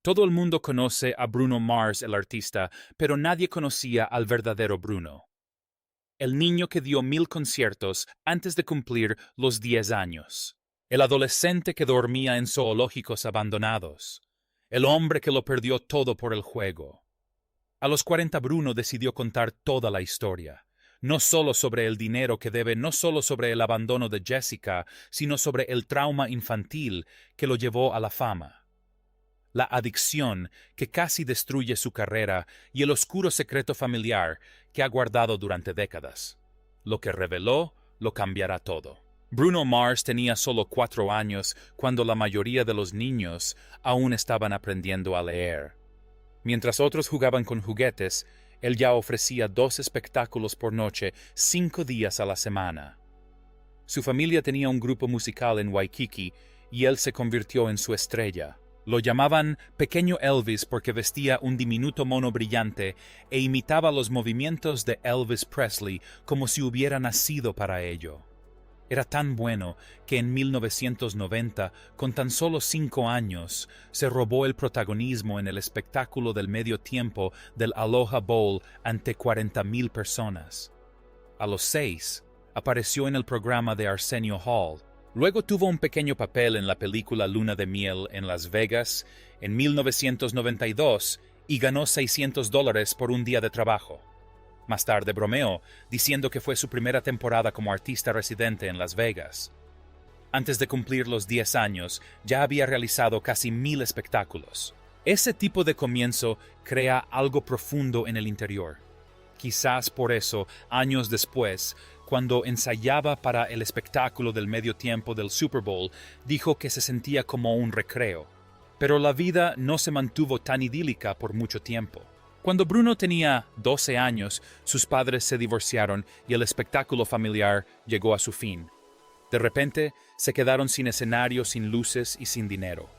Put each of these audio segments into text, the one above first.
Todo el mundo conoce a Bruno Mars, el artista, pero nadie conocía al verdadero Bruno. El niño que dio 1000 conciertos antes de cumplir los 10 años. El adolescente que dormía en zoológicos abandonados. El hombre que lo perdió todo por el juego. A los 40 Bruno decidió contar toda la historia. No solo sobre el dinero que debe, no solo sobre el abandono de Jessica, sino sobre el trauma infantil que lo llevó a la fama. La adicción que casi destruye su carrera y el oscuro secreto familiar que ha guardado durante décadas. Lo que reveló lo cambiará todo. Bruno Mars tenía solo 4 años cuando la mayoría de los niños aún estaban aprendiendo a leer. Mientras otros jugaban con juguetes, él ya ofrecía 2 espectáculos por noche, 5 días a la semana. Su familia tenía un grupo musical en Waikiki y él se convirtió en su estrella. Lo llamaban Pequeño Elvis porque vestía un diminuto mono brillante e imitaba los movimientos de Elvis Presley como si hubiera nacido para ello. Era tan bueno que en 1990, con tan solo 5 años, se robó el protagonismo en el espectáculo del medio tiempo del Aloha Bowl ante 40,000 personas. A los 6, apareció en el programa de Arsenio Hall. Luego tuvo un pequeño papel en la película Luna de Miel en Las Vegas en 1992 y ganó $600 por un día de trabajo. Más tarde bromeó, diciendo que fue su primera temporada como artista residente en Las Vegas. Antes de cumplir los 10 años, ya había realizado casi 1000 espectáculos. Ese tipo de comienzo crea algo profundo en el interior. Quizás por eso, años después, cuando ensayaba para el espectáculo del medio tiempo del Super Bowl, dijo que se sentía como un recreo. Pero la vida no se mantuvo tan idílica por mucho tiempo. Cuando Bruno tenía 12 años, sus padres se divorciaron y el espectáculo familiar llegó a su fin. De repente, se quedaron sin escenario, sin luces y sin dinero.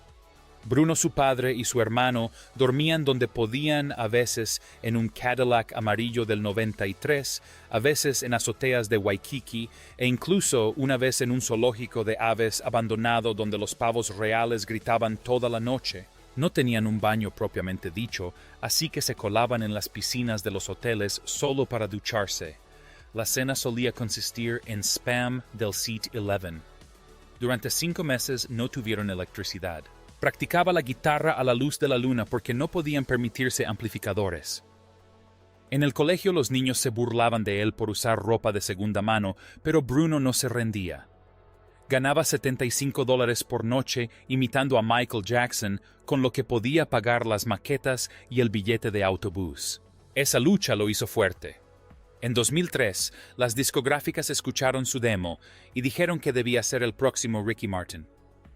Bruno, su padre y su hermano dormían donde podían, a veces en un Cadillac amarillo del 93, a veces en azoteas de Waikiki e incluso una vez en un zoológico de aves abandonado donde los pavos reales gritaban toda la noche. No tenían un baño propiamente dicho, así que se colaban en las piscinas de los hoteles solo para ducharse. La cena solía consistir en spam del Seat 11. Durante 5 meses no tuvieron electricidad. Practicaba la guitarra a la luz de la luna porque no podían permitirse amplificadores. En el colegio los niños se burlaban de él por usar ropa de segunda mano, pero Bruno no se rendía. Ganaba $75 por noche imitando a Michael Jackson, con lo que podía pagar las maquetas y el billete de autobús. Esa lucha lo hizo fuerte. En 2003, las discográficas escucharon su demo y dijeron que debía ser el próximo Ricky Martin.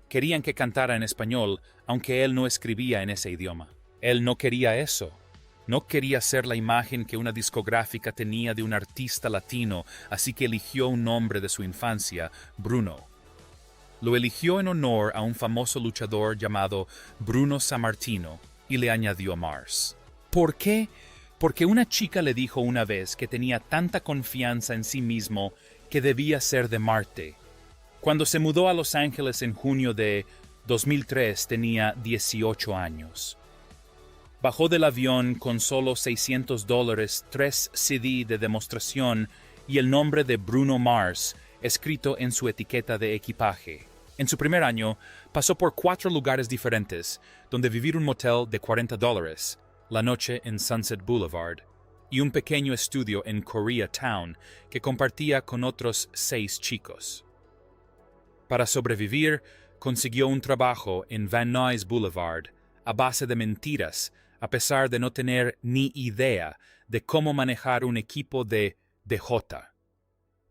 Querían que cantara en español, aunque él no escribía en ese idioma. Él no quería eso. No quería ser la imagen que una discográfica tenía de un artista latino, así que eligió un nombre de su infancia, Bruno. Lo eligió en honor a un famoso luchador llamado Bruno Sammartino y le añadió Mars. ¿Por qué? Porque una chica le dijo una vez que tenía tanta confianza en sí mismo que debía ser de Marte. Cuando se mudó a Los Ángeles en junio de 2003 tenía 18 años. Bajó del avión con solo $600, 3 CD de demostración y el nombre de Bruno Mars escrito en su etiqueta de equipaje. En su primer año, pasó por 4 lugares diferentes, donde vivir un motel de $40, la noche en Sunset Boulevard, y un pequeño estudio en Koreatown que compartía con otros 6 chicos. Para sobrevivir, consiguió un trabajo en Van Nuys Boulevard, a base de mentiras, a pesar de no tener ni idea de cómo manejar un equipo de DJ.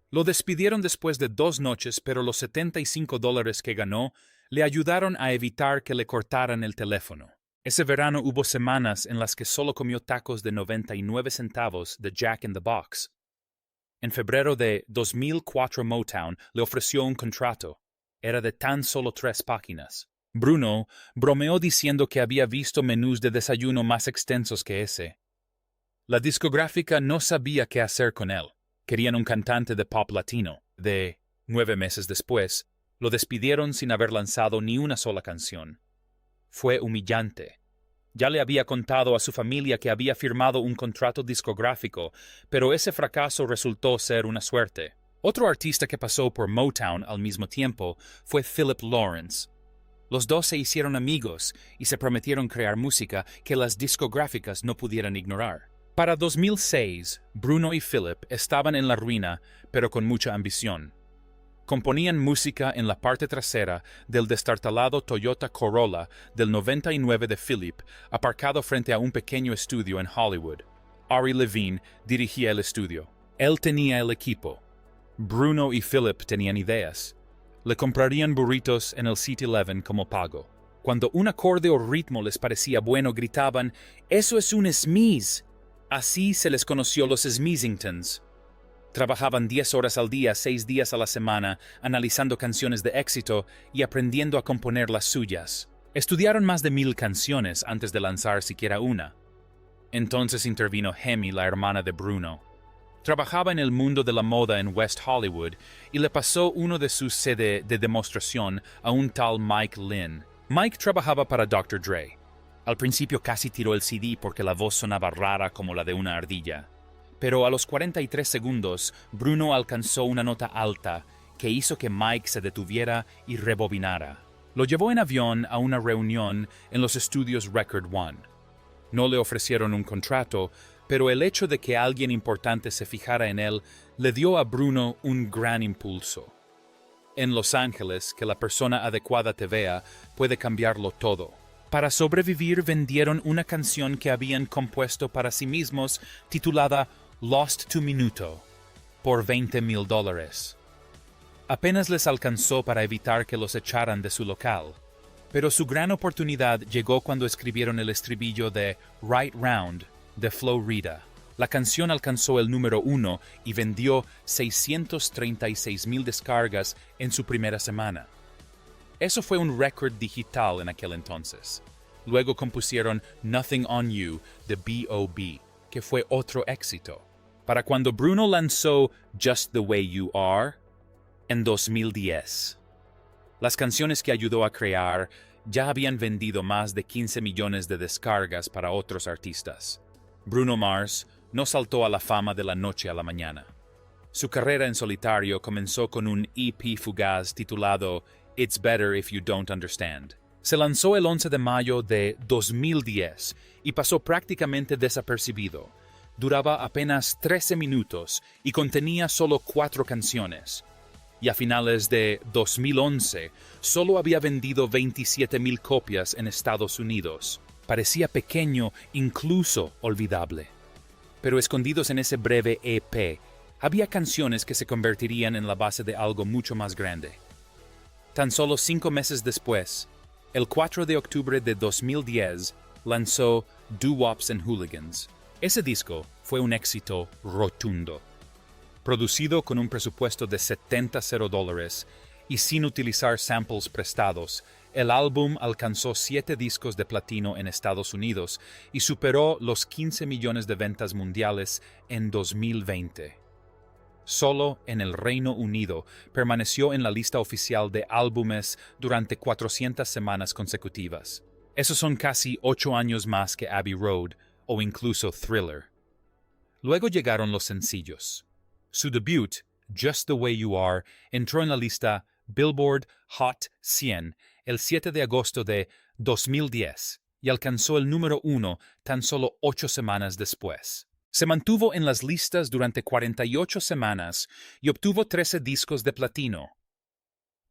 Lo despidieron después de 2 noches, pero los $75 que ganó le ayudaron a evitar que le cortaran el teléfono. Ese verano hubo semanas en las que solo comió tacos de 99 centavos de Jack in the Box. En febrero de 2004 Motown le ofreció un contrato. Era de tan solo 3 páginas. Bruno bromeó diciendo que había visto menús de desayuno más extensos que ese. La discográfica no sabía qué hacer con él. Querían un cantante de pop latino. 9 meses después, lo despidieron sin haber lanzado ni una sola canción. Fue humillante. Ya le había contado a su familia que había firmado un contrato discográfico, pero ese fracaso resultó ser una suerte. Otro artista que pasó por Motown al mismo tiempo fue Philip Lawrence. Los dos se hicieron amigos y se prometieron crear música que las discográficas no pudieran ignorar. Para 2006, Bruno y Philip estaban en la ruina, pero con mucha ambición. Componían música en la parte trasera del destartalado Toyota Corolla del 99 de Philip, aparcado frente a un pequeño estudio en Hollywood. Ari Levine dirigía el estudio. Él tenía el equipo. Bruno y Philip tenían ideas. Le comprarían burritos en el City-11 como pago. Cuando un acorde o ritmo les parecía bueno, gritaban, «¡Eso es un Smeeze!». Así se les conoció los Smeezingtons. Trabajaban 10 horas al día, 6 días a la semana, analizando canciones de éxito y aprendiendo a componer las suyas. Estudiaron más de 1000 canciones antes de lanzar siquiera una. Entonces intervino Hemi, la hermana de Bruno. Trabajaba en el mundo de la moda en West Hollywood y le pasó uno de sus CD de demostración a un tal Mike Lynn. Mike trabajaba para Dr. Dre. Al principio casi tiró el CD porque la voz sonaba rara como la de una ardilla. Pero a los 43 segundos, Bruno alcanzó una nota alta que hizo que Mike se detuviera y rebobinara. Lo llevó en avión a una reunión en los estudios Record One. No le ofrecieron un contrato, pero el hecho de que alguien importante se fijara en él le dio a Bruno un gran impulso. En Los Ángeles, que la persona adecuada te vea puede cambiarlo todo. Para sobrevivir vendieron una canción que habían compuesto para sí mismos titulada Lost to Minuto, por $20,000. Apenas les alcanzó para evitar que los echaran de su local. Pero su gran oportunidad llegó cuando escribieron el estribillo de Right Round de Flo Rida. La canción alcanzó el número 1 y vendió 636,000 descargas en su primera semana. Eso fue un récord digital en aquel entonces. Luego compusieron Nothing on You de B.O.B., que fue otro éxito. Para cuando Bruno lanzó Just the Way You Are, en 2010. Las canciones que ayudó a crear ya habían vendido más de 15 millones de descargas para otros artistas. Bruno Mars no saltó a la fama de la noche a la mañana. Su carrera en solitario comenzó con un EP fugaz titulado It's Better If You Don't Understand. Se lanzó el 11 de mayo de 2010 y pasó prácticamente desapercibido. Duraba apenas 13 minutos y contenía solo 4 canciones. Y a finales de 2011 solo había vendido 27,000 copias en Estados Unidos. Parecía pequeño, incluso olvidable. Pero escondidos en ese breve EP, había canciones que se convertirían en la base de algo mucho más grande. Tan solo 5 meses después, el 4 de octubre de 2010, lanzó Doo-Wops and Hooligans. Ese disco fue un éxito rotundo. Producido con un presupuesto de $70 y sin utilizar samples prestados, el álbum alcanzó 7 discos de platino en Estados Unidos y superó los 15 millones de ventas mundiales en 2020. Solo en el Reino Unido permaneció en la lista oficial de álbumes durante 400 semanas consecutivas. Esos son casi 8 años más que Abbey Road o incluso Thriller. Luego llegaron los sencillos. Su debut, Just the Way You Are, entró en la lista Billboard Hot 100 el 7 de agosto de 2010 y alcanzó el número 1 tan solo 8 semanas después. Se mantuvo en las listas durante 48 semanas y obtuvo 13 discos de platino.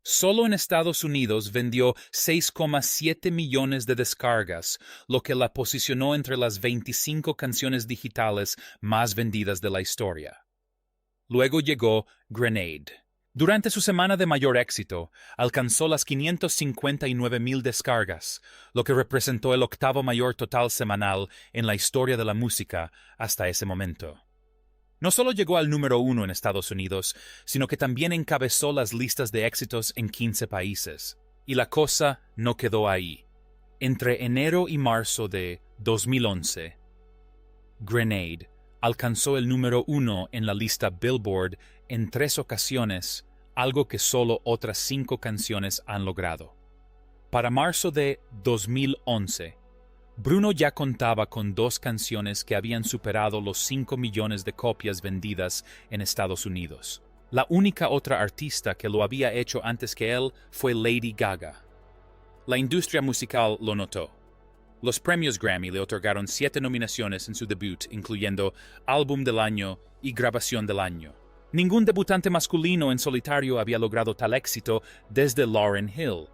Solo en Estados Unidos vendió 6,7 millones de descargas, lo que la posicionó entre las 25 canciones digitales más vendidas de la historia. Luego llegó Grenade. Durante su semana de mayor éxito, alcanzó las 559,000 descargas, lo que representó el 8º mayor total semanal en la historia de la música hasta ese momento. No solo llegó al número 1 en Estados Unidos, sino que también encabezó las listas de éxitos en 15 países. Y la cosa no quedó ahí. Entre enero y marzo de 2011, Grenade alcanzó el número 1 en la lista Billboard en 3 ocasiones, algo que solo otras 5 canciones han logrado. Para marzo de 2011, Bruno ya contaba con 2 canciones que habían superado los 5 millones de copias vendidas en Estados Unidos. La única otra artista que lo había hecho antes que él fue Lady Gaga. La industria musical lo notó. Los premios Grammy le otorgaron 7 nominaciones en su debut, incluyendo Álbum del Año y Grabación del Año. Ningún debutante masculino en solitario había logrado tal éxito desde Lauryn Hill.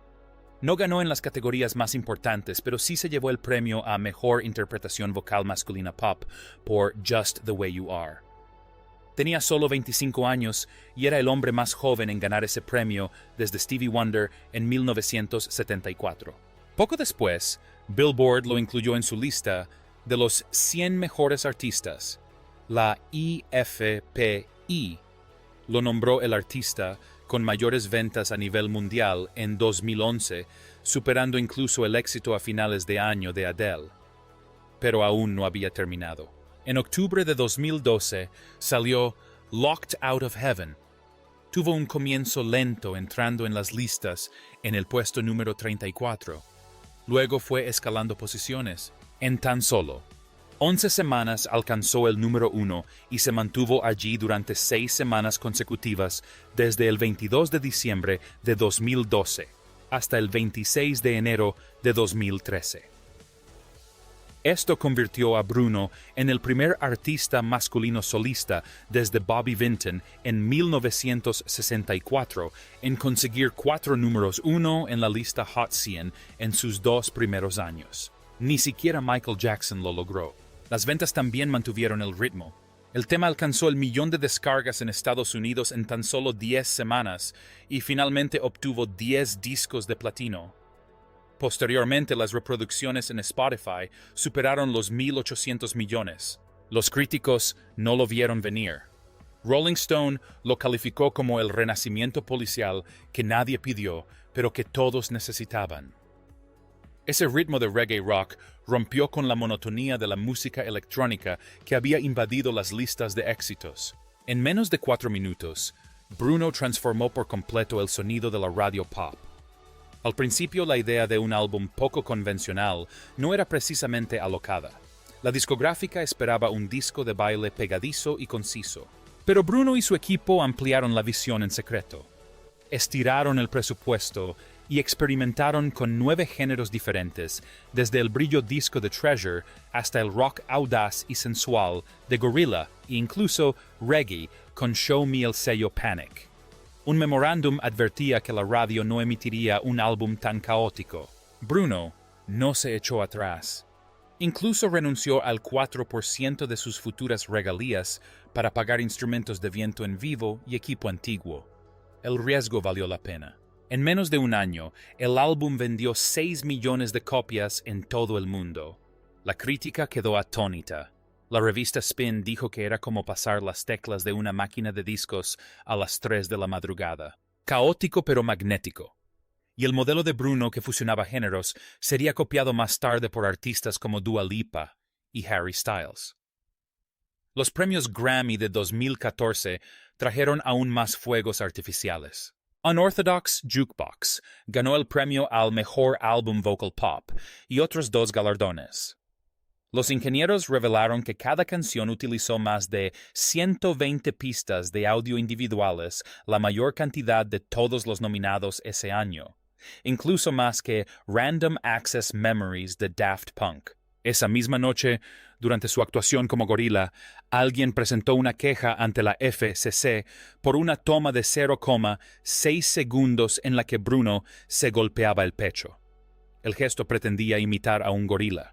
No ganó en las categorías más importantes, pero sí se llevó el premio a Mejor Interpretación Vocal Masculina Pop por Just the Way You Are. Tenía solo 25 años y era el hombre más joven en ganar ese premio desde Stevie Wonder en 1974. Poco después, Billboard lo incluyó en su lista de los 100 mejores artistas. La IFPI lo nombró el artista con mayores ventas a nivel mundial en 2011, superando incluso el éxito a finales de año de Adele. Pero aún no había terminado. En octubre de 2012 salió Locked Out of Heaven. Tuvo un comienzo lento entrando en las listas en el puesto número 34. Luego fue escalando posiciones. En tan solo 11 semanas alcanzó el número 1 y se mantuvo allí durante 6 semanas consecutivas desde el 22 de diciembre de 2012 hasta el 26 de enero de 2013. Esto convirtió a Bruno en el primer artista masculino solista desde Bobby Vinton en 1964 en conseguir 4 números 1 en la lista Hot 100 en sus 2 primeros años. Ni siquiera Michael Jackson lo logró. Las ventas también mantuvieron el ritmo. El tema alcanzó el 1.000.000 de descargas en Estados Unidos en tan solo 10 semanas y finalmente obtuvo 10 discos de platino. Posteriormente, las reproducciones en Spotify superaron los 1.800 millones. Los críticos no lo vieron venir. Rolling Stone lo calificó como el renacimiento policial que nadie pidió, pero que todos necesitaban. Ese ritmo de reggae rock rompió con la monotonía de la música electrónica que había invadido las listas de éxitos. En menos de 4 minutos, Bruno transformó por completo el sonido de la radio pop. Al principio, la idea de un álbum poco convencional no era precisamente alocada. La discográfica esperaba un disco de baile pegadizo y conciso. Pero Bruno y su equipo ampliaron la visión en secreto. Estiraron el presupuesto y experimentaron con 9 géneros diferentes, desde el brillo disco de Treasure hasta el rock audaz y sensual de Gorilla e incluso reggae con Show Me el sello Panic. Un memorándum advertía que la radio no emitiría un álbum tan caótico. Bruno no se echó atrás. Incluso renunció al 4% de sus futuras regalías para pagar instrumentos de viento en vivo y equipo antiguo. El riesgo valió la pena. En menos de un año, el álbum vendió 6 millones de copias en todo el mundo. La crítica quedó atónita. La revista Spin dijo que era como pasar las teclas de una máquina de discos a las 3 de la madrugada. Caótico pero magnético. Y el modelo de Bruno que fusionaba géneros sería copiado más tarde por artistas como Dua Lipa y Harry Styles. Los premios Grammy de 2014 trajeron aún más fuegos artificiales. Unorthodox Jukebox ganó el premio al Mejor Álbum Vocal Pop y otros 2 galardones. Los ingenieros revelaron que cada canción utilizó más de 120 pistas de audio individuales, la mayor cantidad de todos los nominados ese año, incluso más que Random Access Memories de Daft Punk. Esa misma noche, durante su actuación como gorila, alguien presentó una queja ante la FCC por una toma de 0,6 segundos en la que Bruno se golpeaba el pecho. El gesto pretendía imitar a un gorila.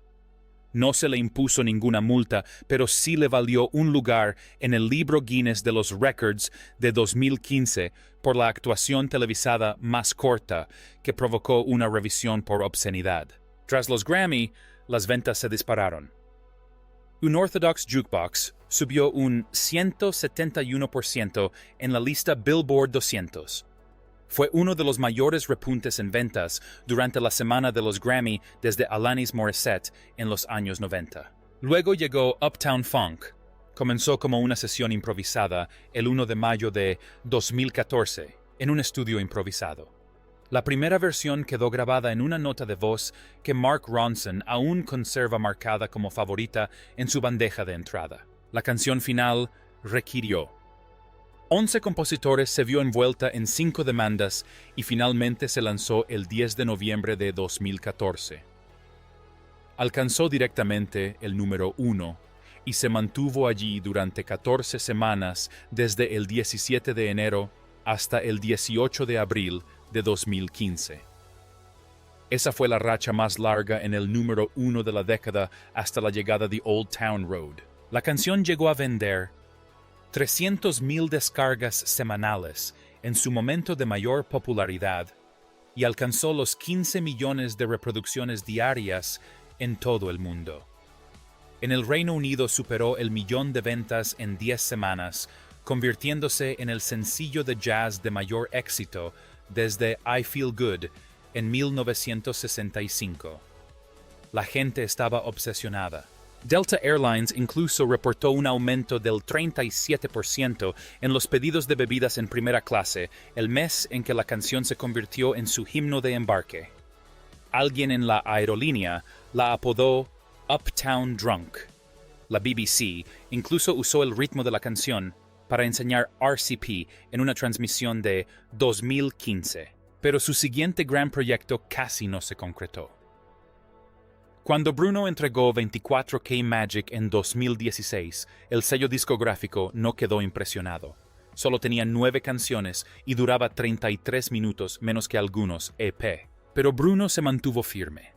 No se le impuso ninguna multa, pero sí le valió un lugar en el libro Guinness de los Records de 2015 por la actuación televisada más corta que provocó una revisión por obscenidad. Tras los Grammy, las ventas se dispararon. Unorthodox Jukebox subió un 171% en la lista Billboard 200. Fue uno de los mayores repuntes en ventas durante la semana de los Grammy desde Alanis Morissette en los años 90. Luego llegó Uptown Funk. Comenzó como una sesión improvisada el 1 de mayo de 2014 en un estudio improvisado. La primera versión quedó grabada en una nota de voz que Mark Ronson aún conserva marcada como favorita en su bandeja de entrada. La canción final requirió 11 compositores, se vio envuelta en 5 demandas y finalmente se lanzó el 10 de noviembre de 2014. Alcanzó directamente el número 1 y se mantuvo allí durante 14 semanas desde el 17 de enero hasta el 18 de abril de 2015. Esa fue la racha más larga en el número 1 de la década hasta la llegada de Old Town Road. La canción llegó a vender 300,000 descargas semanales en su momento de mayor popularidad y alcanzó los 15 millones de reproducciones diarias en todo el mundo. En el Reino Unido superó el millón de ventas en 10 semanas, convirtiéndose en el sencillo de jazz de mayor éxito desde I Feel Good en 1965. La gente estaba obsesionada. Delta Airlines incluso reportó un aumento del 37% en los pedidos de bebidas en primera clase el mes en que la canción se convirtió en su himno de embarque. Alguien en la aerolínea la apodó Uptown Drunk. La BBC incluso usó el ritmo de la canción para enseñar RCP en una transmisión de 2015, pero su siguiente gran proyecto casi no se concretó. Cuando Bruno entregó 24K Magic en 2016, el sello discográfico no quedó impresionado. Solo tenía 9 canciones y duraba 33 minutos menos que algunos EP. Pero Bruno se mantuvo firme.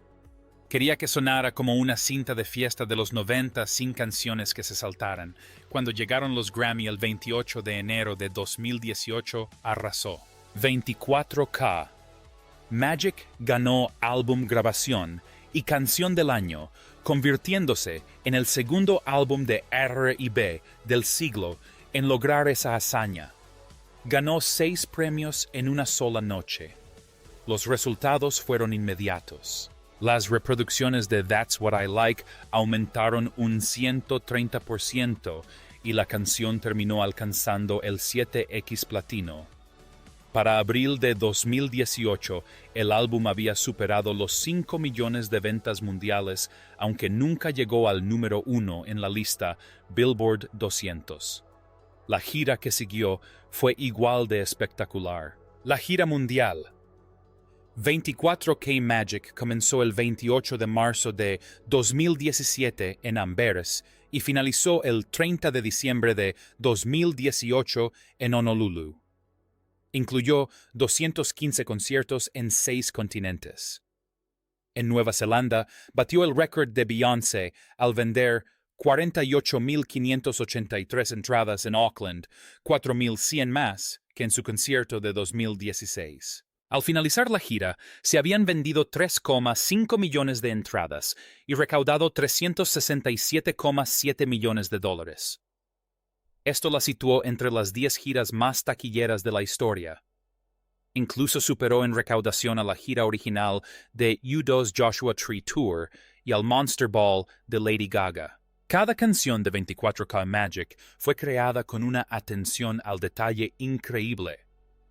Quería que sonara como una cinta de fiesta de los 90 sin canciones que se saltaran. Cuando llegaron los Grammy el 28 de enero de 2018, arrasó. 24K. Magic ganó álbum grabación y canción del año, convirtiéndose en el segundo álbum de R&B del siglo en lograr esa hazaña. Ganó 6 premios en una sola noche. Los resultados fueron inmediatos. Las reproducciones de That's What I Like aumentaron un 130% y la canción terminó alcanzando el 7X platino. Para abril de 2018, el álbum había superado los 5 millones de ventas mundiales, aunque nunca llegó al número 1 en la lista Billboard 200. La gira que siguió fue igual de espectacular. La gira mundial. 24K Magic comenzó el 28 de marzo de 2017 en Amberes y finalizó el 30 de diciembre de 2018 en Honolulu. Incluyó 215 conciertos en 6 continentes. En Nueva Zelanda, batió el récord de Beyoncé al vender 48,583 entradas en Auckland, 4,100 más que en su concierto de 2016. Al finalizar la gira, se habían vendido 3,5 millones de entradas y recaudado $367,7 millones. Esto la situó entre las 10 giras más taquilleras de la historia. Incluso superó en recaudación a la gira original de U2's Joshua Tree Tour y al Monster Ball de Lady Gaga. Cada canción de 24K Magic fue creada con una atención al detalle increíble.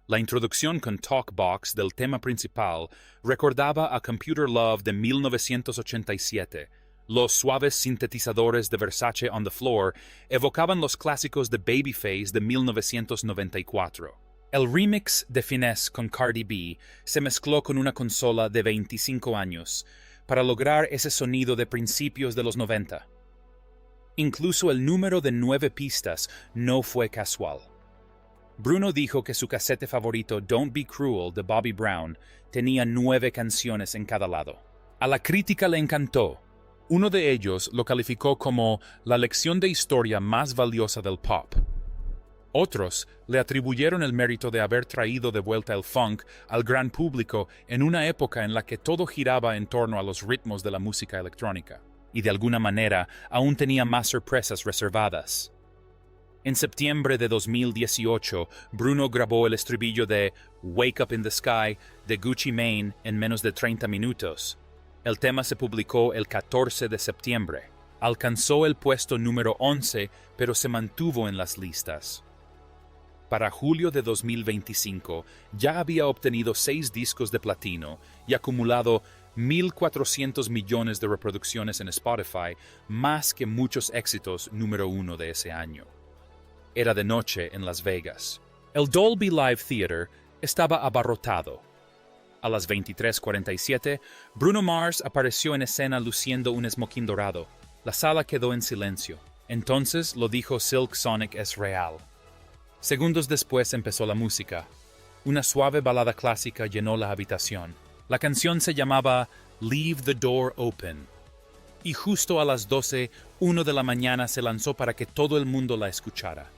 La introducción con Talkbox del tema principal recordaba a Computer Love de 1987. Los suaves sintetizadores de Versace on the Floor evocaban los clásicos de Babyface de 1994. El remix de Finesse con Cardi B se mezcló con una consola de 25 años para lograr ese sonido de principios de los 90. Incluso el número de 9 pistas no fue casual. Bruno dijo que su casete favorito Don't Be Cruel de Bobby Brown tenía 9 canciones en cada lado. A la crítica le encantó. Uno de ellos lo calificó como la lección de historia más valiosa del pop. Otros le atribuyeron el mérito de haber traído de vuelta el funk al gran público en una época en la que todo giraba en torno a los ritmos de la música electrónica, y de alguna manera aún tenía más sorpresas reservadas. En septiembre de 2018, Bruno grabó el estribillo de Wake Up in the Sky de Gucci Mane en menos de 30 minutos. El tema se publicó el 14 de septiembre. Alcanzó el puesto número 11, pero se mantuvo en las listas. Para julio de 2025 ya había obtenido 6 discos de platino y acumulado 1.400 millones de reproducciones en Spotify, más que muchos éxitos número 1 de ese año. Era de noche en Las Vegas. El Dolby Live Theater estaba abarrotado. A las 23:47, Bruno Mars apareció en escena luciendo un smoking dorado. La sala quedó en silencio. Entonces lo dijo Silk Sonic es real. Segundos después empezó la música. Una suave balada clásica llenó la habitación. La canción se llamaba Leave the Door Open. Y justo a las 12:01 de la mañana se lanzó para que todo el mundo la escuchara.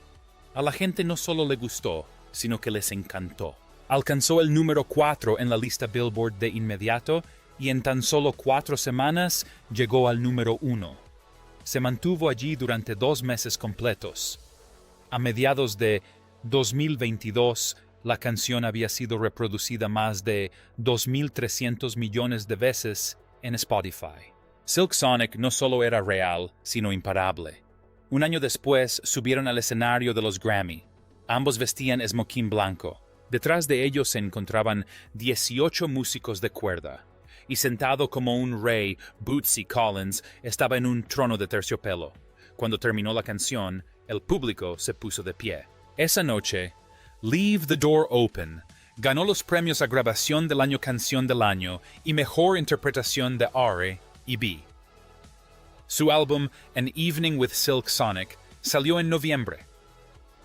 A la gente no solo le gustó, sino que les encantó. Alcanzó el número 4 en la lista Billboard de inmediato y en tan solo 4 semanas llegó al número 1. Se mantuvo allí durante 2 meses completos. A mediados de 2022, la canción había sido reproducida más de 2.300 millones de veces en Spotify. Silk Sonic no solo era real, sino imparable. Un año después subieron al escenario de los Grammy. Ambos vestían smoking blanco. Detrás de ellos se encontraban 18 músicos de cuerda. Y sentado como un rey, Bootsy Collins estaba en un trono de terciopelo. Cuando terminó la canción, el público se puso de pie. Esa noche, Leave the Door Open ganó los premios a Grabación del Año, Canción del Año y Mejor Interpretación de R&B. Su álbum An Evening with Silk Sonic salió en noviembre.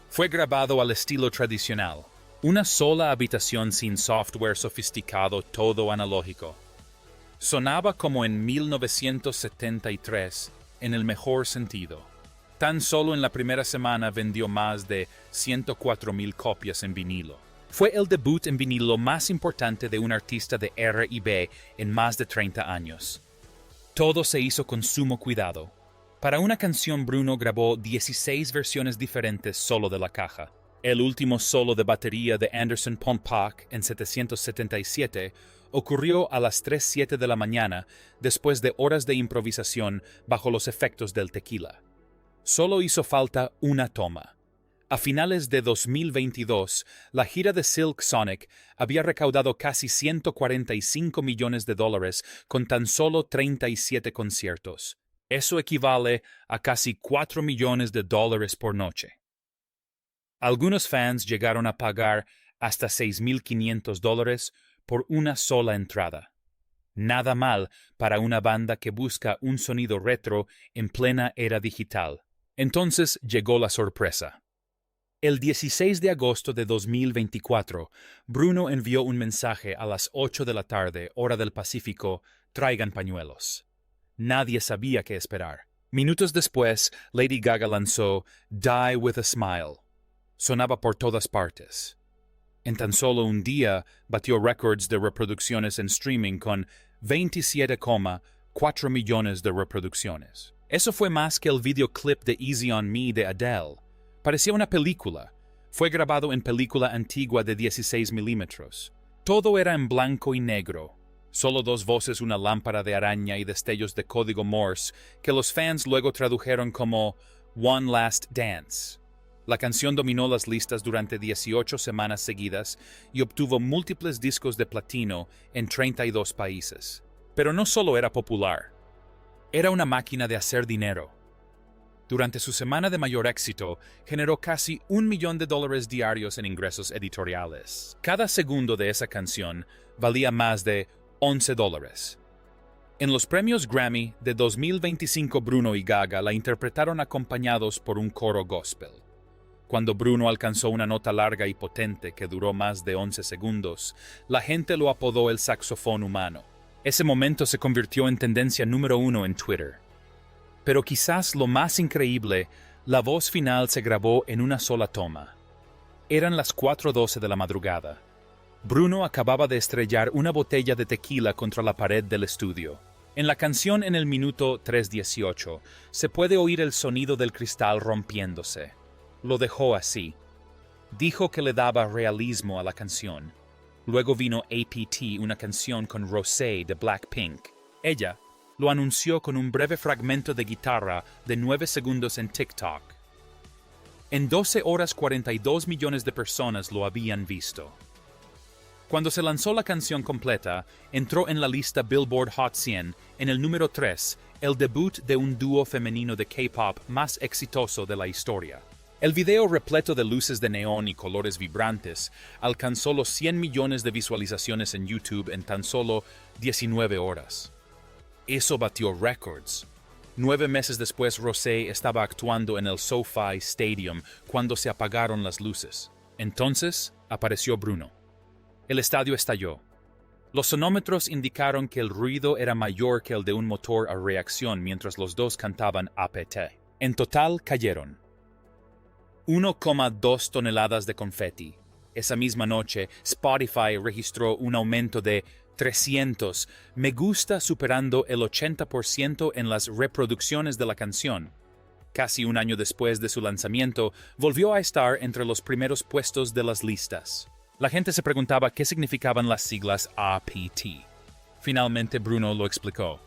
Fue grabado al estilo tradicional. Una sola habitación sin software sofisticado, todo analógico. Sonaba como en 1973, en el mejor sentido. Tan solo en la primera semana vendió más de 104,000 copias en vinilo. Fue el debut en vinilo más importante de un artista de R&B en más de 30 años. Todo se hizo con sumo cuidado. Para una canción, Bruno grabó 16 versiones diferentes solo de la caja. El último solo de batería de Anderson .Paak en 777 ocurrió a las 3:07 de la mañana después de horas de improvisación bajo los efectos del tequila. Solo hizo falta una toma. A finales de 2022, la gira de Silk Sonic había recaudado casi $145 millones con tan solo 37 conciertos. Eso equivale a casi $4 millones por noche. Algunos fans llegaron a pagar hasta $6,500 por una sola entrada. Nada mal para una banda que busca un sonido retro en plena era digital. Entonces llegó la sorpresa. El 16 de agosto de 2024, Bruno envió un mensaje a las 8 de la tarde, hora del Pacífico: traigan pañuelos. Nadie sabía qué esperar. Minutos después, Lady Gaga lanzó Die with a Smile. Sonaba por todas partes. En tan solo un día, batió récords de reproducciones en streaming con 27,4 millones de reproducciones. Eso fue más que el videoclip de Easy on Me de Adele. Parecía una película. Fue grabado en película antigua de 16 milímetros. Todo era en blanco y negro. Solo 2 voces, una lámpara de araña y destellos de código Morse que los fans luego tradujeron como One Last Dance. La canción dominó las listas durante 18 semanas seguidas y obtuvo múltiples discos de platino en 32 países. Pero no solo era popular. Era una máquina de hacer dinero. Durante su semana de mayor éxito, generó casi $1 millón diarios en ingresos editoriales. Cada segundo de esa canción valía más de $11. En los premios Grammy de 2025, Bruno y Gaga la interpretaron acompañados por un coro gospel. Cuando Bruno alcanzó una nota larga y potente que duró más de 11 segundos, la gente lo apodó el saxofón humano. Ese momento se convirtió en tendencia número 1 en Twitter. Pero quizás lo más increíble, la voz final se grabó en una sola toma. Eran las 4:12 de la madrugada. Bruno acababa de estrellar una botella de tequila contra la pared del estudio. En la canción, en el minuto 3:18, se puede oír el sonido del cristal rompiéndose. Lo dejó así. Dijo que le daba realismo a la canción. Luego vino APT, una canción con Rosé de Blackpink. Ella lo anunció con un breve fragmento de guitarra de 9 segundos en TikTok. En 12 horas 42 millones de personas lo habían visto. Cuando se lanzó la canción completa, entró en la lista Billboard Hot 100 en el número 3, el debut de un dúo femenino de K-pop más exitoso de la historia. El video, repleto de luces de neón y colores vibrantes, alcanzó los 100 millones de visualizaciones en YouTube en tan solo 19 horas. Eso batió récords. 9 meses después, Rosé estaba actuando en el SoFi Stadium cuando se apagaron las luces. Entonces, apareció Bruno. El estadio estalló. Los sonómetros indicaron que el ruido era mayor que el de un motor a reacción mientras los dos cantaban APT. En total, cayeron 1,2 toneladas de confeti. Esa misma noche, Spotify registró un aumento de 300 me gusta, superando el 80% en las reproducciones de la canción. Casi un año después de su lanzamiento, volvió a estar entre los primeros puestos de las listas. La gente se preguntaba qué significaban las siglas APT. Finalmente Bruno lo explicó.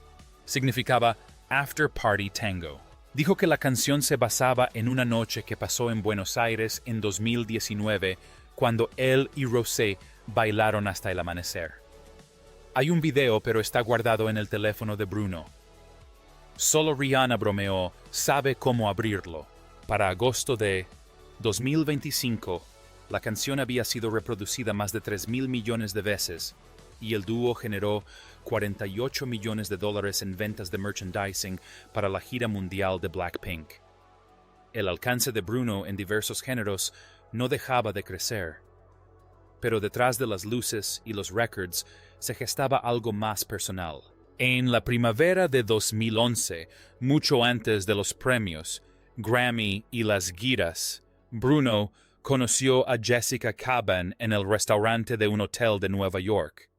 Significaba After Party Tango. Dijo que la canción se basaba en una noche que pasó en Buenos Aires en 2019, cuando él y Rosé bailaron hasta el amanecer. Hay un video, pero está guardado en el teléfono de Bruno. Solo Rihanna bromeó, sabe cómo abrirlo. Para agosto de 2025, la canción había sido reproducida más de 3.000 millones de veces, y el dúo generó $48 millones en ventas de merchandising para la gira mundial de Blackpink. El alcance de Bruno en diversos géneros no dejaba de crecer. Pero detrás de las luces y los records se gestaba algo más personal. En la primavera de 2011, mucho antes de los premios, Grammy y las giras, Bruno conoció a Jessica Caban en el restaurante de un hotel de Nueva York.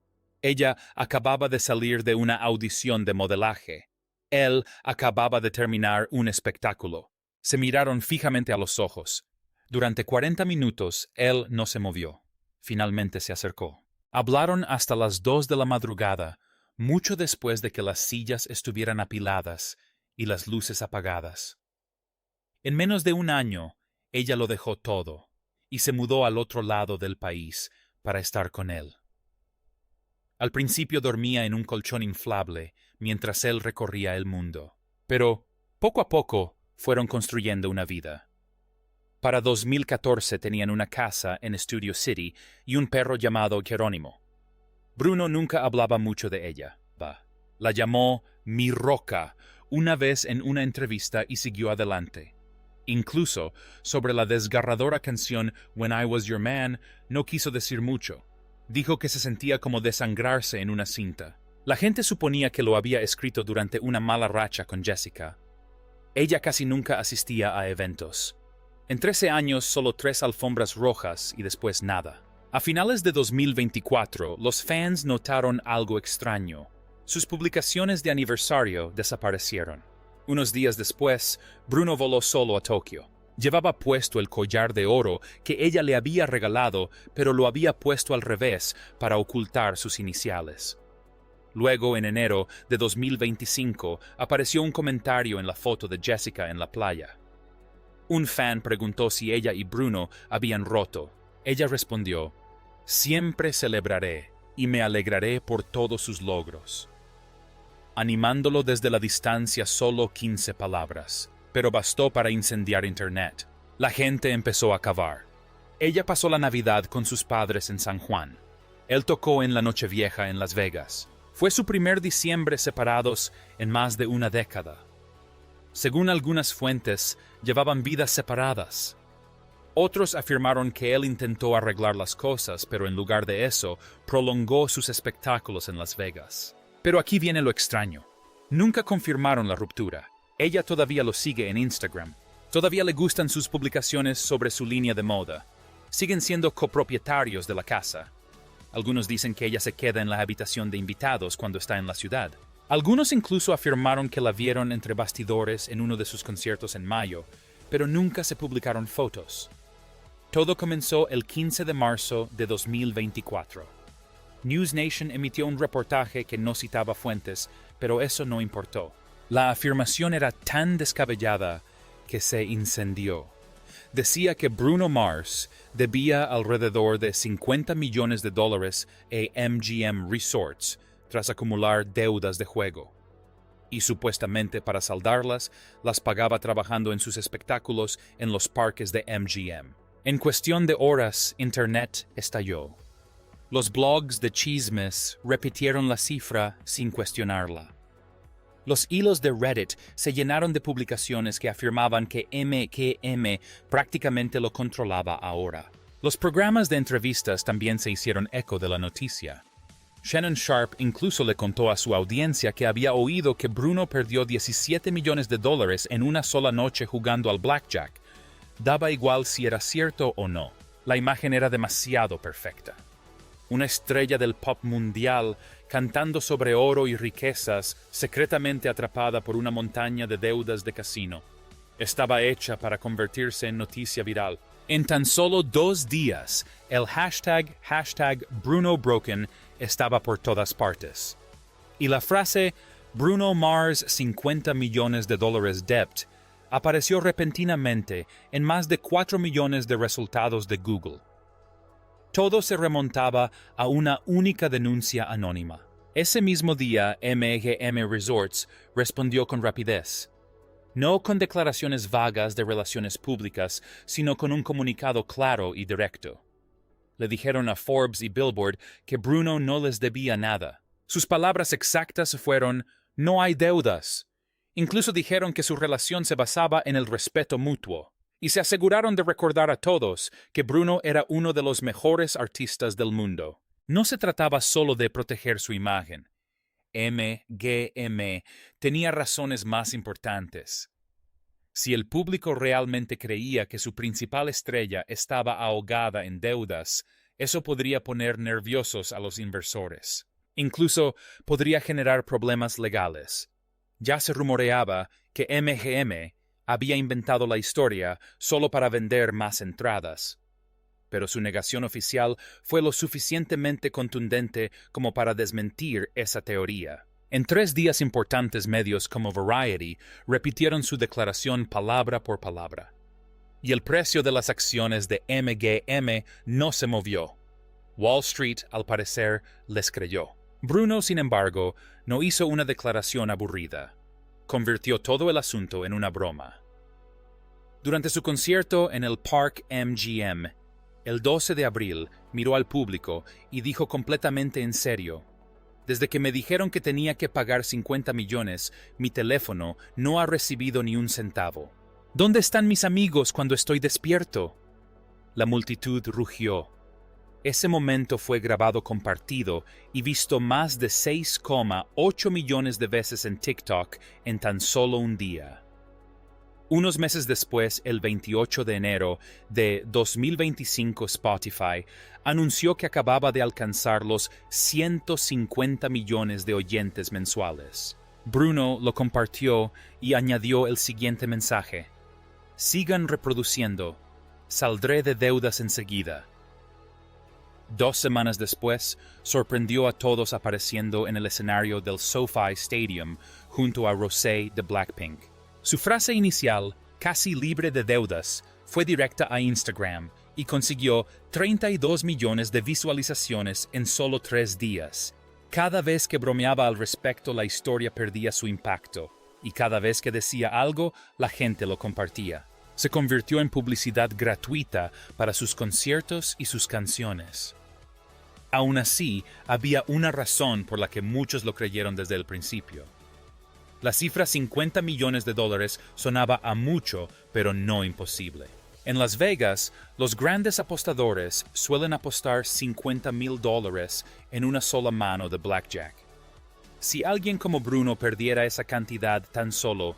Ella acababa de salir de una audición de modelaje. Él acababa de terminar un espectáculo. Se miraron fijamente a los ojos. Durante 40 minutos, él no se movió. Finalmente se acercó. Hablaron hasta las 2 de la madrugada, mucho después de que las sillas estuvieran apiladas y las luces apagadas. En menos de un año, ella lo dejó todo y se mudó al otro lado del país para estar con él. Al principio dormía en un colchón inflable mientras él recorría el mundo, pero poco a poco fueron construyendo una vida. Para 2014 tenían una casa en Studio City y un perro llamado Jerónimo. Bruno nunca hablaba mucho de ella. La llamó Mi Roca una vez en una entrevista y siguió adelante. Incluso sobre la desgarradora canción When I Was Your Man no quiso decir mucho. Dijo que se sentía como desangrarse en una cinta. La gente suponía que lo había escrito durante una mala racha con Jessica. Ella casi nunca asistía a eventos. En 13 años, solo 3 alfombras rojas y después nada. A finales de 2024, los fans notaron algo extraño. Sus publicaciones de aniversario desaparecieron. Unos días después, Bruno voló solo a Tokio. Llevaba puesto el collar de oro que ella le había regalado, pero lo había puesto al revés para ocultar sus iniciales. Luego, en enero de 2025, apareció un comentario en la foto de Jessica en la playa. Un fan preguntó si ella y Bruno habían roto. Ella respondió, «Siempre celebraré y me alegraré por todos sus logros». Animándolo desde la distancia, solo 15 palabras, pero bastó para incendiar Internet. La gente empezó a cavar. Ella pasó la Navidad con sus padres en San Juan. Él tocó en la Nochevieja en Las Vegas. Fue su primer diciembre separados en más de una década. Según algunas fuentes, llevaban vidas separadas. Otros afirmaron que él intentó arreglar las cosas, pero en lugar de eso, prolongó sus espectáculos en Las Vegas. Pero aquí viene lo extraño. Nunca confirmaron la ruptura. Ella todavía lo sigue en Instagram. Todavía le gustan sus publicaciones sobre su línea de moda. Siguen siendo copropietarios de la casa. Algunos dicen que ella se queda en la habitación de invitados cuando está en la ciudad. Algunos incluso afirmaron que la vieron entre bastidores en uno de sus conciertos en mayo, pero nunca se publicaron fotos. Todo comenzó el 15 de marzo de 2024. News Nation emitió un reportaje que no citaba fuentes, pero eso no importó. La afirmación era tan descabellada que se incendió. Decía que Bruno Mars debía alrededor de $50 millones a MGM Resorts tras acumular deudas de juego. Y supuestamente para saldarlas, las pagaba trabajando en sus espectáculos en los parques de MGM. En cuestión de horas, Internet estalló. Los blogs de chismes repitieron la cifra sin cuestionarla. Los hilos de Reddit se llenaron de publicaciones que afirmaban que MGM prácticamente lo controlaba ahora. Los programas de entrevistas también se hicieron eco de la noticia. Shannon Sharpe incluso le contó a su audiencia que había oído que Bruno perdió $17 millones en una sola noche jugando al blackjack. Daba igual si era cierto o no. La imagen era demasiado perfecta. Una estrella del pop mundial cantando sobre oro y riquezas, secretamente atrapada por una montaña de deudas de casino. Estaba hecha para convertirse en noticia viral. En tan solo 2 días, el hashtag BrunoBroken estaba por todas partes. Y la frase Bruno Mars $50 millones debt apareció repentinamente en más de 4 millones de resultados de Google. Todo se remontaba a una única denuncia anónima. Ese mismo día, MGM Resorts respondió con rapidez. No con declaraciones vagas de relaciones públicas, sino con un comunicado claro y directo. Le dijeron a Forbes y Billboard que Bruno no les debía nada. Sus palabras exactas fueron, no hay deudas. Incluso dijeron que su relación se basaba en el respeto mutuo. Y se aseguraron de recordar a todos que Bruno era uno de los mejores artistas del mundo. No se trataba solo de proteger su imagen. MGM tenía razones más importantes. Si el público realmente creía que su principal estrella estaba ahogada en deudas, eso podría poner nerviosos a los inversores. Incluso podría generar problemas legales. Ya se rumoreaba que MGM había inventado la historia solo para vender más entradas. Pero su negación oficial fue lo suficientemente contundente como para desmentir esa teoría. En 3 días importantes medios como Variety repitieron su declaración palabra por palabra. Y el precio de las acciones de MGM no se movió. Wall Street, al parecer, les creyó. Bruno, sin embargo, no hizo una declaración aburrida. Convirtió todo el asunto en una broma. Durante su concierto en el Park MGM, el 12 de abril, miró al público y dijo completamente en serio, «Desde que me dijeron que tenía que pagar 50 millones, mi teléfono no ha recibido ni un centavo. ¿Dónde están mis amigos cuando estoy despierto?» La multitud rugió. Ese momento fue grabado compartido y visto más de 6,8 millones de veces en TikTok en tan solo un día. Unos meses después, el 28 de enero de 2025, Spotify anunció que acababa de alcanzar los 150 millones de oyentes mensuales. Bruno lo compartió y añadió el siguiente mensaje. «Sigan reproduciendo. Saldré de deudas enseguida». 2 semanas después, sorprendió a todos apareciendo en el escenario del SoFi Stadium junto a Rosé de Blackpink. Su frase inicial, casi libre de deudas, fue directa a Instagram y consiguió 32 millones de visualizaciones en solo 3 días. Cada vez que bromeaba al respecto, la historia perdía su impacto, y cada vez que decía algo, la gente lo compartía. Se convirtió en publicidad gratuita para sus conciertos y sus canciones. Aún así, había una razón por la que muchos lo creyeron desde el principio. La cifra $50 millones sonaba a mucho, pero no imposible. En Las Vegas, los grandes apostadores suelen apostar $50,000 en una sola mano de blackjack. Si alguien como Bruno perdiera esa cantidad tan solo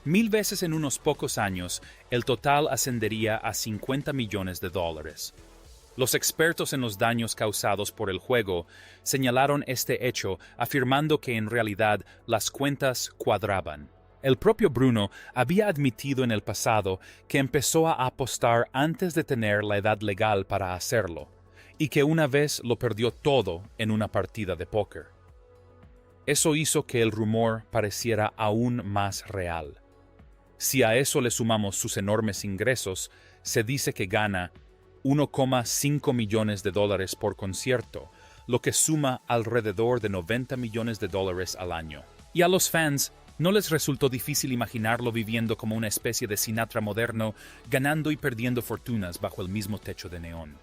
1000 veces en unos pocos años, el total ascendería a $50 millones. Los expertos en los daños causados por el juego señalaron este hecho afirmando que en realidad las cuentas cuadraban. El propio Bruno había admitido en el pasado que empezó a apostar antes de tener la edad legal para hacerlo, y que una vez lo perdió todo en una partida de póker. Eso hizo que el rumor pareciera aún más real. Si a eso le sumamos sus enormes ingresos, Se dice que gana 1,5 millones de dólares por concierto, lo que suma alrededor de 90 millones de dólares al año. Y a los fans no les resultó difícil imaginarlo viviendo como una especie de Sinatra moderno, ganando y perdiendo fortunas bajo el mismo techo de neón.